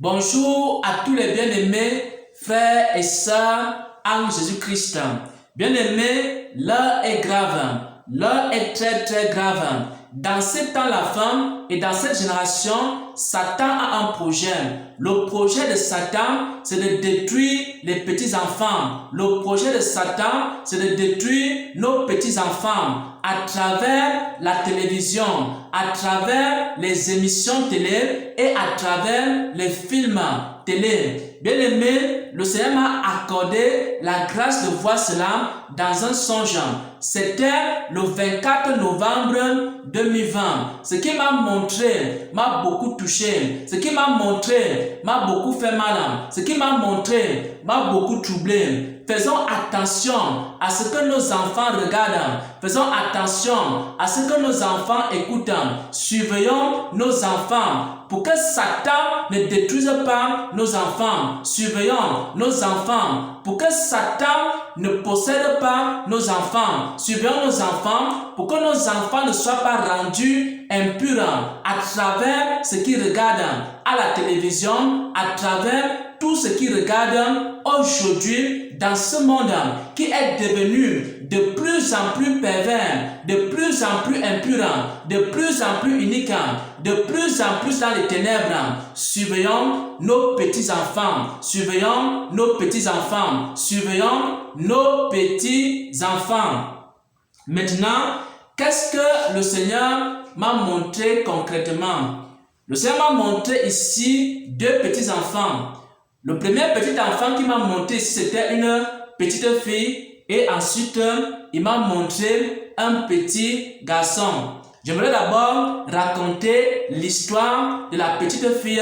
Bonjour à tous les bien-aimés, frères et sœurs en Jésus-Christ. Bien-aimés, l'heure est grave. L'heure est très grave. Dans ce temps, la femme et dans cette génération, Satan a un projet. Le projet de Satan, c'est de détruire les petits-enfants. Le projet de Satan, c'est de détruire nos petits-enfants à travers la télévision, à travers les émissions télé et à travers les films télé. Bien-aimé, le Seigneur m'a accordé la grâce de voir cela dans un songe. C'était le 24 novembre 2020. Ce qui m'a montré m'a beaucoup touché. Ce qui m'a montré m'a beaucoup fait mal. Ce qui m'a montré m'a beaucoup troublé. Faisons attention à ce que nos enfants regardent. Faisons attention à ce que nos enfants écoutent. Surveillons nos enfants pour que Satan ne détruise pas nos enfants. Surveillons nos enfants pour que Satan ne possède pas nos enfants. Surveillons nos enfants pour que nos enfants ne soient pas rendus impurs à travers ce qu'ils regardent à la télévision, à travers tout ce qu'ils regardent aujourd'hui dans ce monde qui est devenu de plus en plus pervers, de plus en plus impur, de plus en plus unique, de plus en plus dans les ténèbres. Surveillons nos petits-enfants, surveillons nos petits-enfants, surveillons nos petits-enfants. Maintenant, qu'est-ce que le Seigneur m'a montré concrètement? Le Seigneur m'a montré ici deux petits-enfants. Le premier petit enfant qui m'a montré ici, c'était une petite fille. Et ensuite, il m'a montré un petit garçon. J'aimerais d'abord raconter l'histoire de la petite fille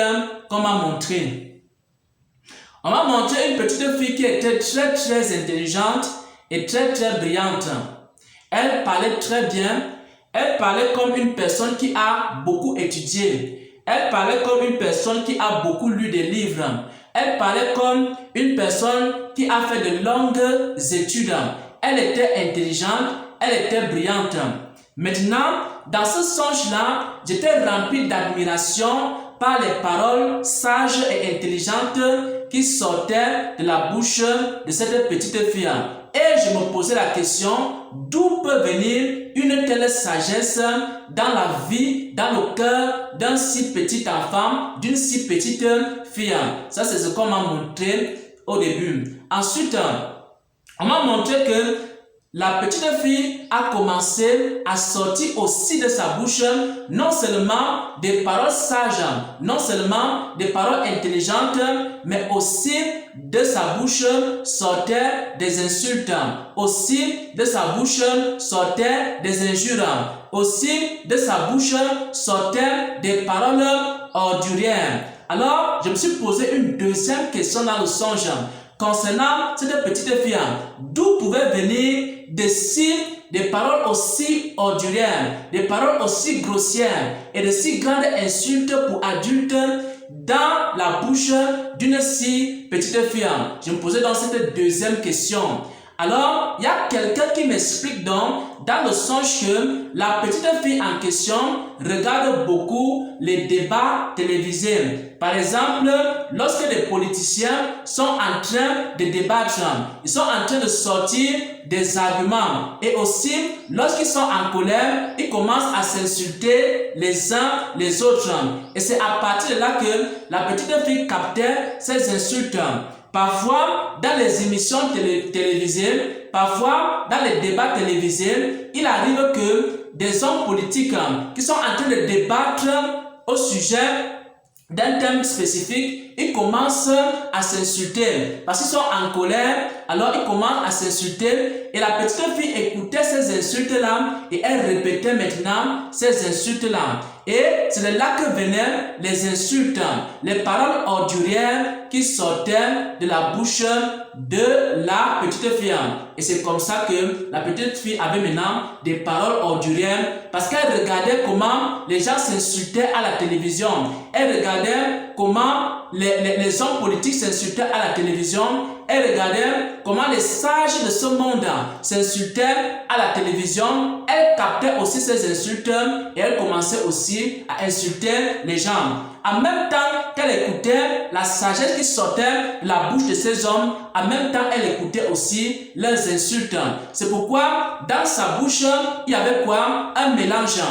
qu'on m'a montrée. On m'a montré une petite fille qui était très intelligente et très brillante. Elle parlait très bien. Elle parlait comme une personne qui a beaucoup étudié. Elle parlait comme une personne qui a beaucoup lu des livres. Elle parlait comme une personne qui a fait de longues études. Elle était intelligente, elle était brillante. Maintenant, dans ce songe-là, j'étais rempli d'admiration par les paroles sages et intelligentes qui sortaient de la bouche de cette petite fille. Et je me posais la question, d'où peut venir une telle sagesse dans la vie, dans le cœur d'un si petit enfant, d'une si petite fille? Ça, c'est ce qu'on m'a montré au début. Ensuite, on m'a montré que la petite fille a commencé à sortir aussi de sa bouche non seulement des paroles sages, non seulement des paroles intelligentes, mais aussi de sa bouche sortaient des insultes. Aussi de sa bouche sortaient des injures. Aussi de sa bouche sortaient des paroles ordurières. Alors, je me suis posé une deuxième question dans le songe concernant cette petite fille. D'où pouvaient venir des paroles aussi ordurières, des paroles aussi grossières et de si grandes insultes pour adultes dans la bouche d'une si petite fille? Je me posais donc cette deuxième question. Alors, il y a quelqu'un qui m'explique donc dans le songe que la petite fille en question regarde beaucoup les débats télévisés. Par exemple, lorsque les politiciens sont en train de débattre, ils sont en train de sortir des arguments. Et aussi, lorsqu'ils sont en colère, ils commencent à s'insulter les uns les autres. Et c'est à partir de là que la petite fille captait ces insultes. Parfois, dans les émissions télévisées, parfois, dans les débats télévisés, il arrive que des hommes politiques qui sont en train de débattre au sujet d'un thème spécifique, ils commencent à s'insulter parce qu'ils sont en colère. Alors ils commencent à s'insulter et la petite fille écoutait ces insultes-là et elle répétait maintenant ces insultes-là. Et c'est de là que venaient les insultes, les paroles ordurières qui sortaient de la bouche de la petite fille. Et c'est comme ça que la petite fille avait maintenant des paroles ordurières parce qu'elle regardait comment les gens s'insultaient à la télévision. Elle regardait comment les hommes politiques s'insultaient à la télévision. Elle regardait comment les sages de ce monde s'insultaient à la télévision. Elle captait aussi ces insultes et elle commençait aussi à insulter les gens. En même temps qu'elle écoutait la la sagesse qui sortait de la bouche de ces hommes, en même temps, elle écoutait aussi leurs insultes. C'est pourquoi, dans sa bouche, il y avait quoi? Un mélange.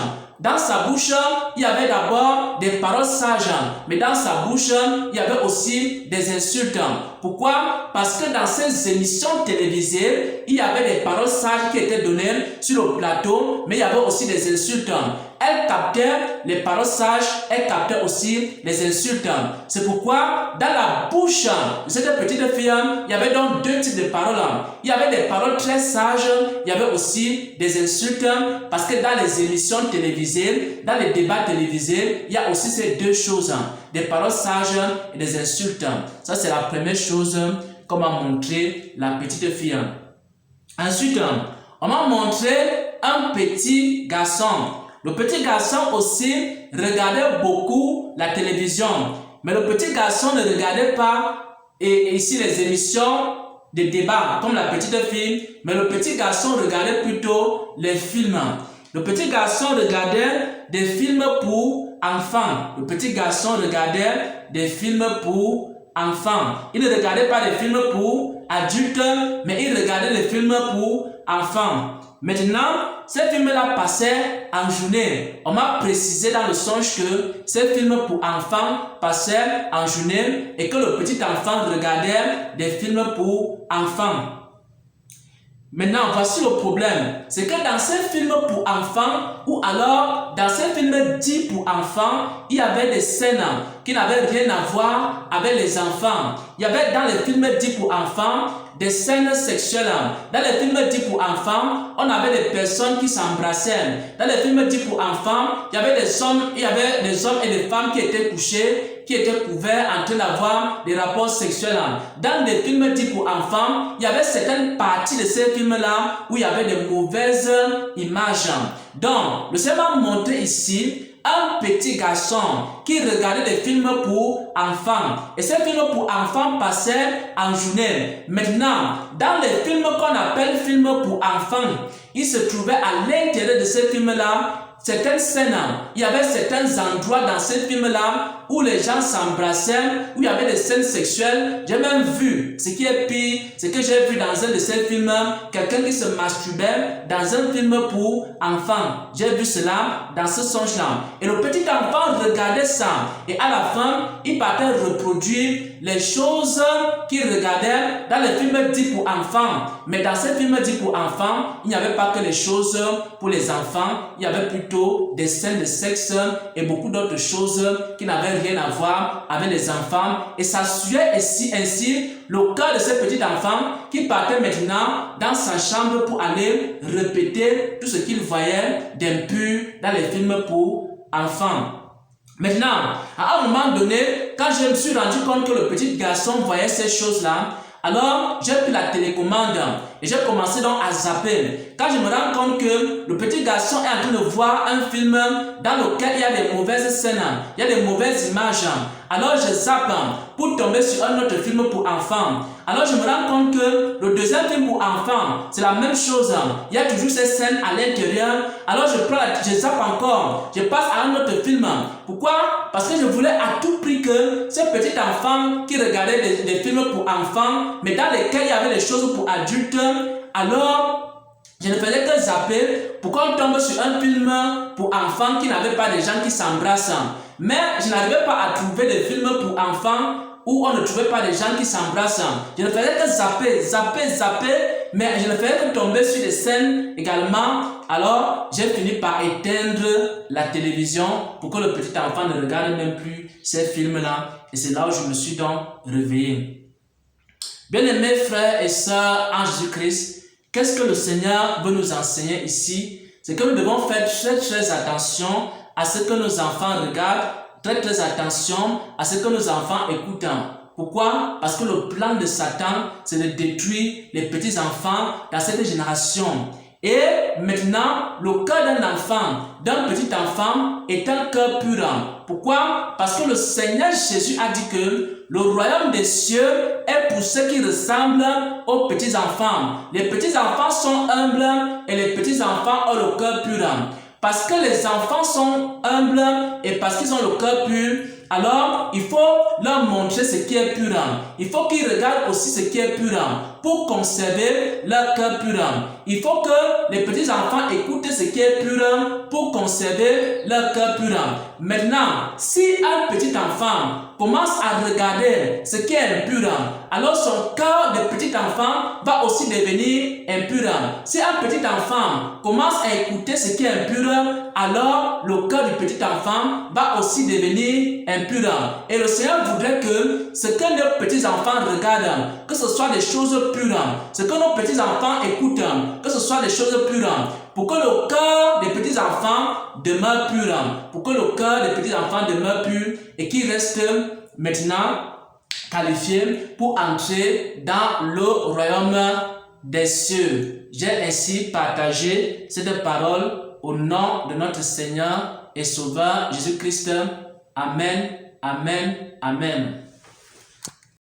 Dans sa bouche, il y avait d'abord des paroles sages, mais dans sa bouche, il y avait aussi des insultes. Pourquoi? Parce que dans ces émissions télévisées, il y avait des paroles sages qui étaient données sur le plateau, mais il y avait aussi des insultes. Elle captait les paroles sages, elle captait aussi les insultes. C'est pourquoi, dans la bouche de cette petite fille, il y avait donc deux types de paroles. Il y avait des paroles très sages, il y avait aussi des insultes, parce que dans les émissions télévisées, dans les débats télévisés, il y a aussi ces deux choses, des paroles sages et des insultes. Ça, c'est la première chose qu'on m'a montré la petite fille. Ensuite, on m'a montré un petit garçon. Le petit garçon aussi regardait beaucoup la télévision. Mais le petit garçon ne regardait pas ici les émissions de débat comme la petite fille. Mais le petit garçon regardait plutôt les films. Le petit garçon regardait des films pour enfants. Le petit garçon regardait des films pour enfants. Il ne regardait pas des films pour adultes, mais il regardait des films pour enfants. Maintenant, ces films-là passaient en journée. On m'a précisé dans le songe que ces films pour enfants passaient en journée et que le petit enfant regardait des films pour enfants. Maintenant, voici le problème. C'est que dans ces films pour enfants, ou alors dans ces films dits pour enfants, il y avait des scènes qui n'avaient rien à voir avec les enfants. Il y avait dans les films dits pour enfants des scènes sexuelles. Dans les films dits pour enfants, on avait des personnes qui s'embrassaient. Dans les films dits pour enfants, il y avait des hommes et des femmes qui étaient couchés, qui étaient couverts en train d'avoir des rapports sexuels. Dans les films dits pour enfants, il y avait certaines parties de ces films-là où il y avait de mauvaises images. Donc, le Seigneur m'a montré ici un petit garçon qui regardait des films pour enfants. Et ces films pour enfants passaient en journée. Maintenant, dans les films qu'on appelle films pour enfants, il se trouvait à l'intérieur de ces films-là certaines scènes, il y avait certains endroits dans ces films-là où les gens s'embrassaient, où il y avait des scènes sexuelles. J'ai même vu, ce qui est pire, c'est que j'ai vu dans un de ces films, quelqu'un qui se masturbait dans un film pour enfants. J'ai vu cela dans ce songe-là. Et le petit enfant regardait ça. Et à la fin, il partait reproduire les choses qu'il regardait dans les films dits pour enfants. Mais dans ces films dits pour enfants, il n'y avait pas que les choses pour les enfants, il y avait plutôt des scènes de sexe et beaucoup d'autres choses qui n'avaient rien à voir avec les enfants. Et ça suivait ainsi le cas de ce petit enfant qui partait maintenant dans sa chambre pour aller répéter tout ce qu'il voyait d'impur dans les films pour enfants. Maintenant, à un moment donné, quand je me suis rendu compte que le petit garçon voyait ces choses-là, alors j'ai pris la télécommande et j'ai commencé donc à zapper. Quand je me rends compte que le petit garçon est en train de voir un film dans lequel il y a des mauvaises scènes, il y a des mauvaises images, alors je zappe pour tomber sur un autre film pour enfants. Alors je me rends compte que le deuxième film pour enfants, c'est la même chose. Il y a toujours ces scènes à l'intérieur. Alors je zappe encore. Je passe à un autre film. Pourquoi? Parce que je voulais à tout prix que ce petit enfant qui regardait des films pour enfants, mais dans lesquels il y avait des choses pour adultes, alors je ne faisais que zapper pour qu'on tombe sur un film pour enfants qui n'avait pas des gens qui s'embrassent. Mais je n'arrivais pas à trouver des films pour enfants où on ne trouvait pas des gens qui s'embrassent. Je ne faisais que zapper, mais je ne faisais que tomber sur des scènes également. Alors, j'ai fini par éteindre la télévision pour que le petit enfant ne regarde même plus ces films-là. Et c'est là où je me suis donc réveillé. Bien-aimés frères et sœurs en Jésus-Christ, qu'est-ce que le Seigneur veut nous enseigner ici? C'est que nous devons faire très attention à ce que nos enfants regardent, très attention à ce que nos enfants écoutent. Pourquoi? Parce que le plan de Satan, c'est de détruire les petits-enfants dans cette génération. Et maintenant, le cœur d'un petit enfant, est un cœur pur. Pourquoi? Parce que le Seigneur Jésus a dit que le royaume des cieux est pour ceux qui ressemblent aux petits-enfants. Les petits-enfants sont humbles et les petits-enfants ont le cœur pur. Parce que les enfants sont humbles et parce qu'ils ont le cœur pur, Alors, il faut leur montrer ce qui est pur. Il faut qu'ils regardent aussi ce qui est pur pour conserver leur cœur pur. Il faut que les petits enfants écoutent ce qui est pur pour conserver leur cœur pur. Maintenant, si un petit enfant commence à regarder ce qui est impur, alors son cœur de petit enfant va aussi devenir impur. Si un petit enfant commence à écouter ce qui est impur, alors le cœur du petit enfant va aussi devenir impur. Et le Seigneur voudrait que ce que nos petits enfants regardent, que ce soit des choses pures, ce que nos petits enfants écoutent, que ce soit des choses pures, pour que le cœur des petits enfants demeure pur, pour que le cœur des petits enfants demeure pur et qu'ils restent maintenant qualifiés pour entrer dans le royaume des cieux. J'ai ainsi partagé cette parole au nom de notre Seigneur et Sauveur Jésus-Christ. Amen, amen, amen.